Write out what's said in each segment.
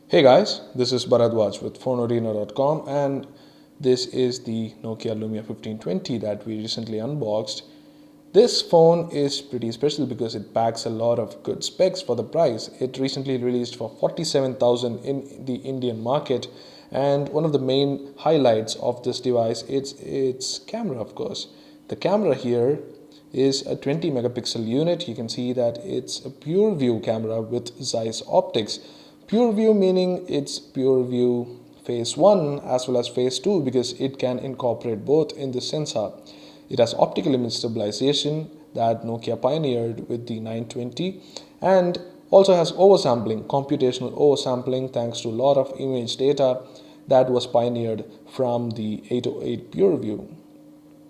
Hey guys, this is Bharadwaj with Fonearena.com, and this is the Nokia Lumia 1520 that we recently unboxed. This phone is pretty special because it packs a lot of good specs for the price. It recently released for 47,000 in the Indian market, and one of the main highlights of this device is its camera, of course. The camera here is a 20 megapixel unit. You can see that it's a pure view camera with Zeiss optics. Pure view meaning it's pure view phase 1 as well as phase 2 because it can incorporate both in the sensor. It has optical image stabilization that Nokia pioneered with the 920 and also has oversampling, computational oversampling thanks to a lot of image data that was pioneered from the 808 pure view.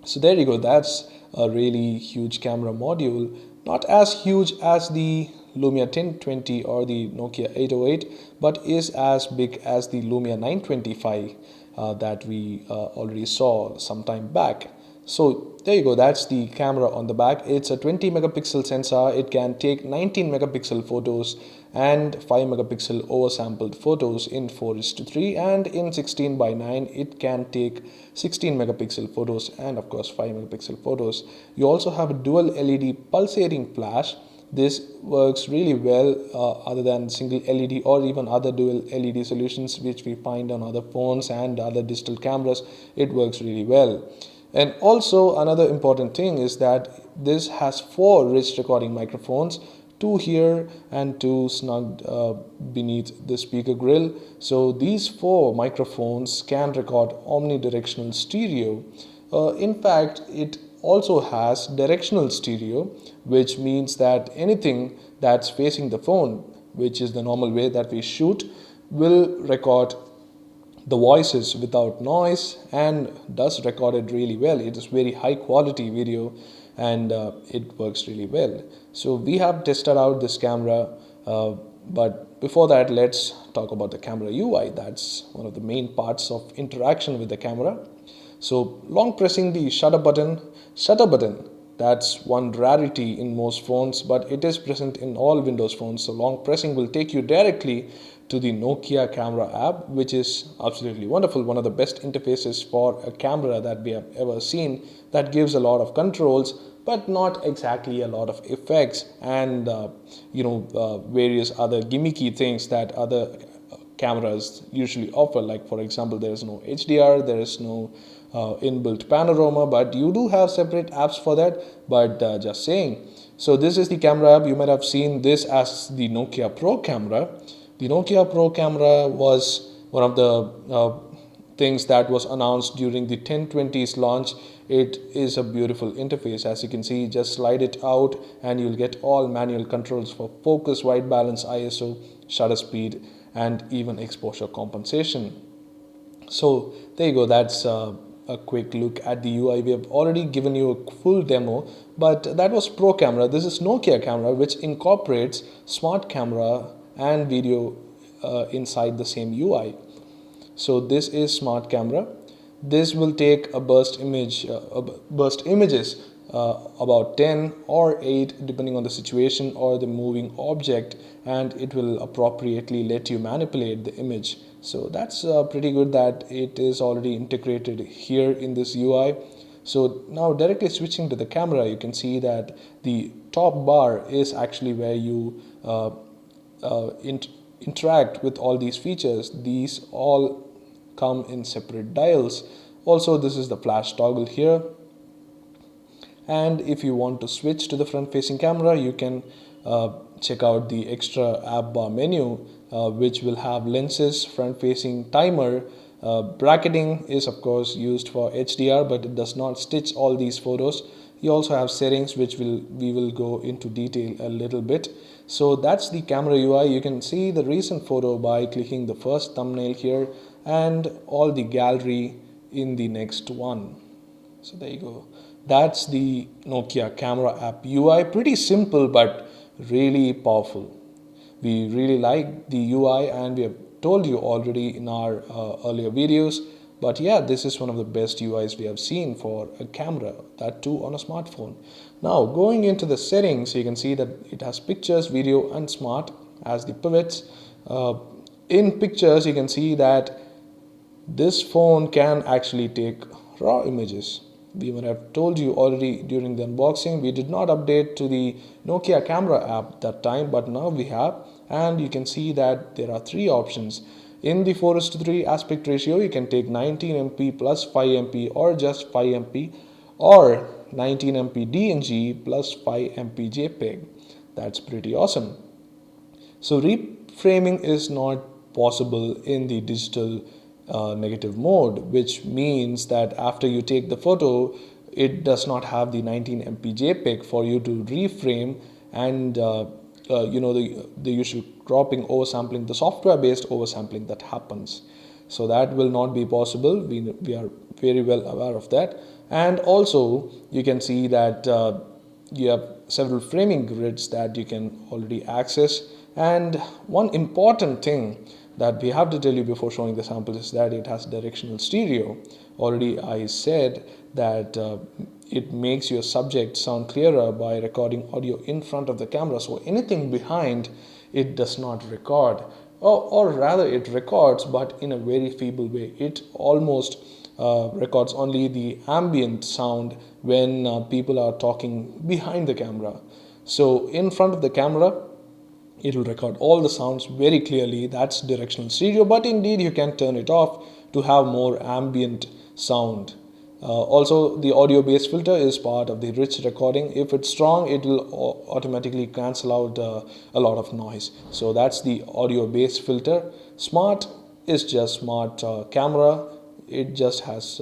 So there you go, that's a really huge camera module, not as huge as the Lumia 1020 or the Nokia 808, but is as big as the Lumia 925 that we already saw some time back. So there you go, that's the camera on the back. It's a 20 megapixel sensor. It can take 19 megapixel photos and 5 megapixel oversampled photos in 4:3, and in 16:9 it can take 16 megapixel photos and of course 5 megapixel photos. You also have a dual LED pulsating flash. This works really well other than single LED or even other dual LED solutions which we find on other phones and other digital cameras. It works really well. And also another important thing is that this has 4 rich recording microphones, 2 here and 2 snugged beneath the speaker grill. So these 4 microphones can record omnidirectional stereo. In fact, it also has directional stereo, which means that anything that's facing the phone, which is the normal way that we shoot, will record the voices without noise and does record it really well. It is very high quality video and it works really well. So we have tested out this camera, but before that let's talk about the camera UI. That's one of the main parts of interaction with the camera. So long pressing the shutter button, that's one rarity in most phones, but it is present in all Windows phones. So long pressing will take you directly to the Nokia camera app, which is absolutely wonderful. One of the best interfaces for a camera that we have ever seen, that gives a lot of controls, but not exactly a lot of effects and various other gimmicky things that other cameras usually offer. Like for example, there is no HDR, there is no inbuilt Panorama, but you do have separate apps for that. But just saying. So this is the camera app. You might have seen this as the Nokia Pro camera. The Nokia Pro camera was one of the things that was announced during the 1020's launch. It is a beautiful interface. As you can see, just slide it out and you'll get all manual controls for focus, white balance, ISO, shutter speed, and even exposure compensation. So there you go, that's a quick look at the UI. We have already given you a full demo, but that was Pro camera. This is Nokia camera, which incorporates smart camera and video inside the same UI. So this is smart camera. This will take a burst images, about 10 or 8 depending on the situation or the moving object, and it will appropriately let you manipulate the image. So that's pretty good that it is already integrated here in this UI. So now directly switching to the camera, you can see that the top bar is actually where you interact with all these features. These all come in separate dials. Also, this is the flash toggle here, and if you want to switch to the front facing camera, you can check out the extra app bar menu, which will have lenses, front facing timer. Bracketing is of course used for HDR, but it does not stitch all these photos. You also have settings, which we will go into detail a little bit. So that's the camera UI. You can see the recent photo by clicking the first thumbnail here and all the gallery in the next one. So there you go. That's the Nokia camera app UI. Pretty simple but really powerful. We really like the UI and we have told you already in our earlier videos. But yeah, this is one of the best UIs we have seen for a camera, that too on a smartphone. Now going into the settings, you can see that it has pictures, video and smart as the pivots. in pictures you can see that this phone can actually take raw images. We might have told you already during the unboxing, we did not update to the Nokia camera app that time, but now we have, and you can see that there are three options. In the 4:3 aspect ratio, you can take 19MP plus 5MP or just 5MP, or 19MP DNG plus 5MP JPEG. That's pretty awesome. So reframing is not possible in the digital negative mode, which means that after you take the photo, it does not have the 19MP JPEG for you to reframe and the usual cropping, oversampling, the software-based oversampling that happens. So that will not be possible. We are very well aware of that. And also you can see that you have several framing grids that you can already access. And one important thing that we have to tell you before showing the sample is that it has directional stereo. Already I said that it makes your subject sound clearer by recording audio in front of the camera, so anything behind it does not record, or rather it records but in a very feeble way. It almost records only the ambient sound when people are talking behind the camera. So in front of the camera it will record all the sounds very clearly. That's directional stereo, but indeed you can turn it off to have more ambient sound. Also, the audio bass filter is part of the rich recording. If it's strong, it will automatically cancel out a lot of noise. So that's the audio bass filter. Smart is just smart camera. It just has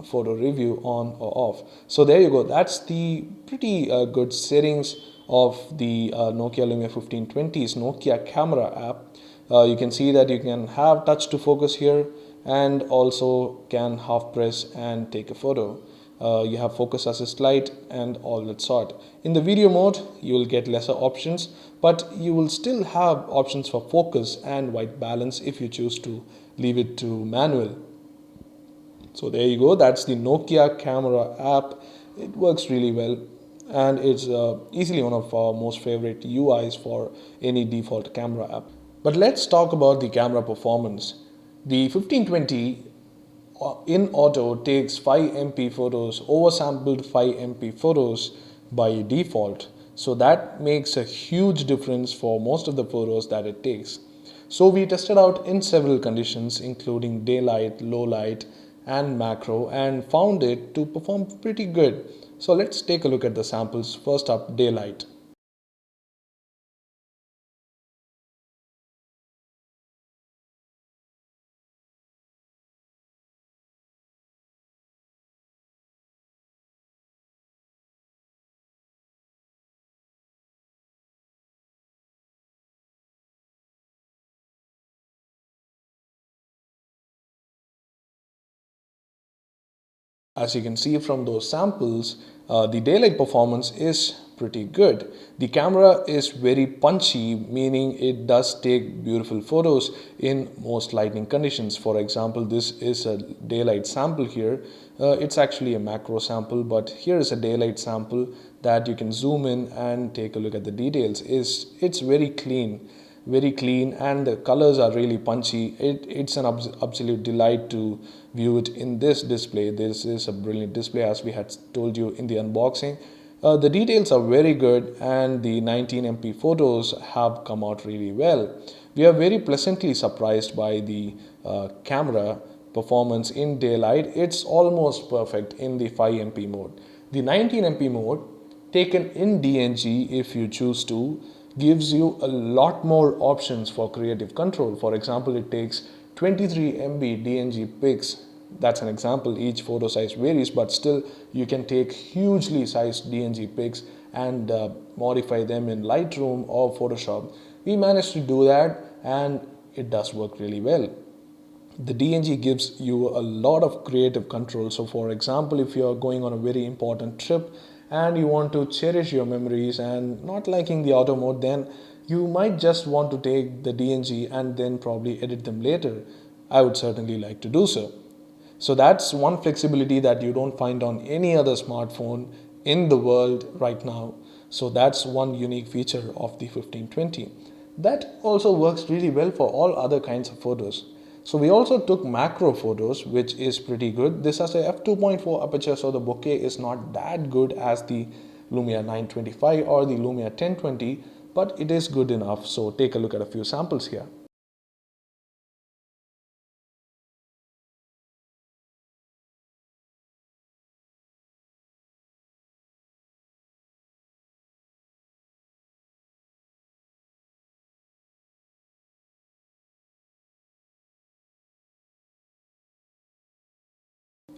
photo review on or off. So there you go. That's the pretty good settings of the Nokia Lumia 1520's Nokia camera app. You can see that you can have touch to focus here, and also can half press and take a photo. You have focus assist light and all that sort. In the video mode, you will get lesser options, but you will still have options for focus and white balance if you choose to leave it to manual. So there you go. That's the Nokia camera app. It works really well, and it's easily one of our most favorite UIs for any default camera app. But let's talk about the camera performance. The 1520 in auto takes 5MP photos, oversampled 5MP photos by default. So that makes a huge difference for most of the photos that it takes. So we tested out in several conditions, including daylight, low light, and macro, and found it to perform pretty good. So let's take a look at the samples. First up, daylight. As you can see from those samples, the daylight performance is pretty good. The camera is very punchy, meaning it does take beautiful photos in most lighting conditions. For example, this is a daylight sample here. It's actually a macro sample, but here is a daylight sample that you can zoom in and take a look at the details. It's very clean, and the colors are really punchy. It's an absolute delight to view it in this display. This is a brilliant display, as we had told you in the unboxing. The details are very good, and the 19MP photos have come out really well. We are very pleasantly surprised by the camera performance in daylight. It's almost perfect in the 5MP mode. The 19MP mode, taken in DNG if you choose to, gives you a lot more options for creative control. For example, it takes 23 MB DNG pics. That's an example. Each photo size varies, but still you can take hugely sized DNG pics and modify them in Lightroom or Photoshop. We managed to do that, and it does work really well. The DNG gives you a lot of creative control. So for example, if you are going on a very important trip and you want to cherish your memories and not liking the auto mode, then you might just want to take the DNG and then probably edit them later. I would certainly like to do so. So that's one flexibility that you don't find on any other smartphone in the world right now. So that's one unique feature of the 1520. that also works really well for all other kinds of photos. So we also took macro photos, which is pretty good. This has a f2.4 aperture, so the bokeh is not that good as the Lumia 925 or the Lumia 1020, but it is good enough. So take a look at a few samples here.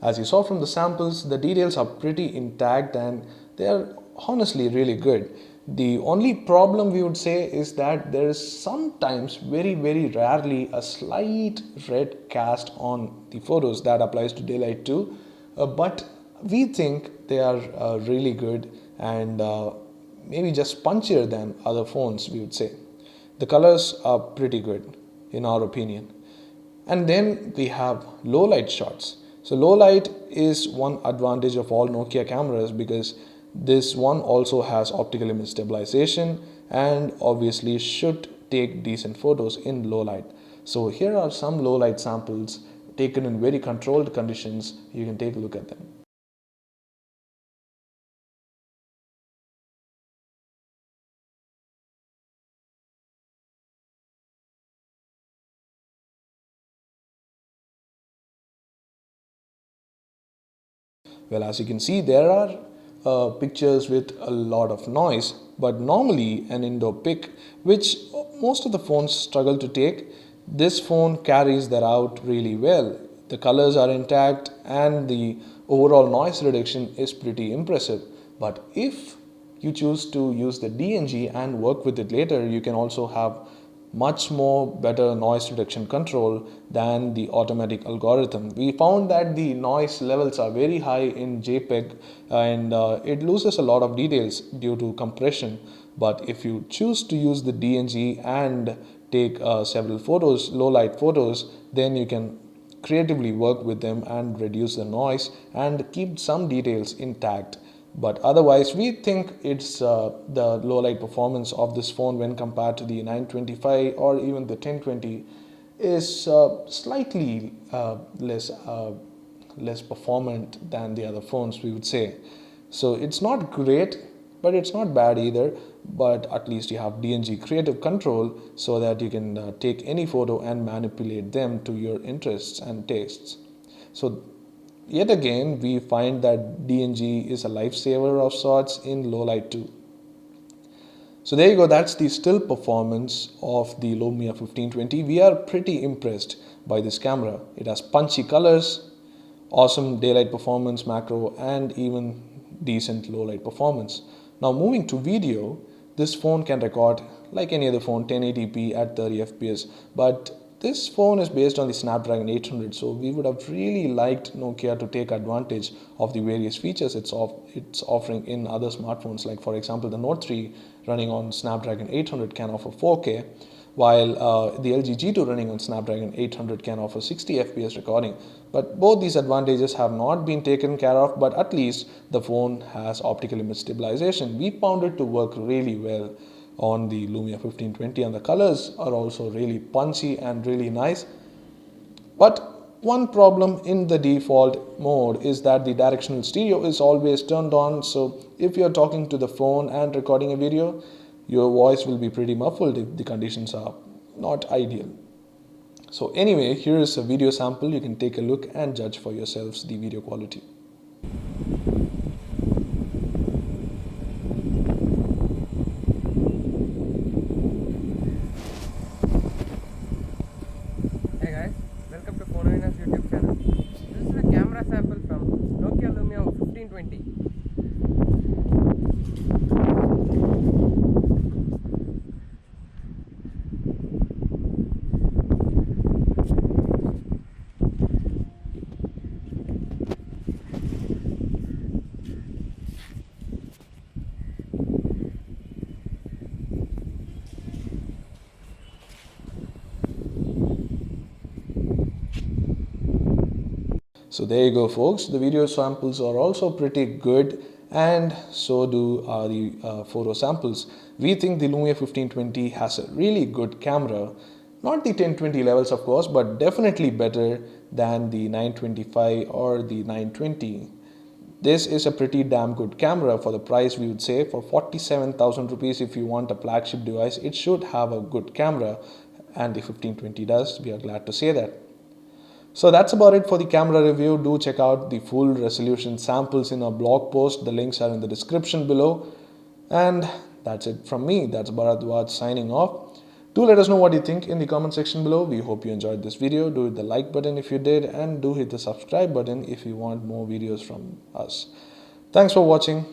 As you saw from the samples, the details are pretty intact and they are honestly really good. The only problem we would say is that there is sometimes, very rarely, a slight red cast on the photos that applies to daylight too. But we think they are really good and maybe just punchier than other phones, we would say. The colors are pretty good in our opinion. And then we have low light shots. So low light is one advantage of all Nokia cameras because this one also has optical image stabilization and obviously should take decent photos in low light. So here are some low light samples taken in very controlled conditions. You can take a look at them. Well, as you can see, there are pictures with a lot of noise, but normally an indoor pic, which most of the phones struggle to take, this phone carries that out really well. The colors are intact and the overall noise reduction is pretty impressive. But if you choose to use the DNG and work with it later, you can also have much more better noise reduction control than the automatic algorithm. We found that the noise levels are very high in JPEG and it loses a lot of details due to compression. But if you choose to use the DNG and take several photos, low light photos, then you can creatively work with them and reduce the noise and keep some details intact. But otherwise, we think it's the low light performance of this phone when compared to the 925 or even the 1020 is slightly less performant than the other phones, we would say. So it's not great, but it's not bad either. But at least you have DNG creative control so that you can take any photo and manipulate them to your interests and tastes. So yet again, we find that DNG is a lifesaver of sorts in low light too. So there you go, that's the still performance of the Lumia 1520. We are pretty impressed by this camera. It has punchy colors, awesome daylight performance, macro, and even decent low light performance. Now moving to video, this phone can record like any other phone 1080p at 30 fps, but this phone is based on the Snapdragon 800, so we would have really liked Nokia to take advantage of the various features it's offering in other smartphones. Like for example, the Note 3 running on Snapdragon 800 can offer 4K, while the LG G2 running on Snapdragon 800 can offer 60 fps recording. But both these advantages have not been taken care of, but at least the phone has optical image stabilization. We found it to work really well on the Lumia 1520 and the colors are also really punchy and really nice. But one problem in the default mode is that the directional stereo is always turned on, so if you're talking to the phone and recording a video, your voice will be pretty muffled if the conditions are not ideal. So anyway, here is a video sample. You can take a look and judge for yourselves the video quality. Hey guys, welcome to Fonearena's YouTube channel. This is a camera sample from Nokia Lumia 1520. So there you go folks, the video samples are also pretty good and so do the photo samples. We think the Lumia 1520 has a really good camera, not the 1020 levels of course, but definitely better than the 925 or the 920. This is a pretty damn good camera for the price. We would say for 47,000 rupees, if you want a flagship device, it should have a good camera, and the 1520 does. We are glad to say that. So that's about it for the camera review. Do check out the full resolution samples in our blog post. The links are in the description below. And that's it from me. That's Bharadwaj signing off. Do let us know what you think in the comment section below. We hope you enjoyed this video. Do hit the like button if you did, and do hit the subscribe button if you want more videos from us. Thanks for watching.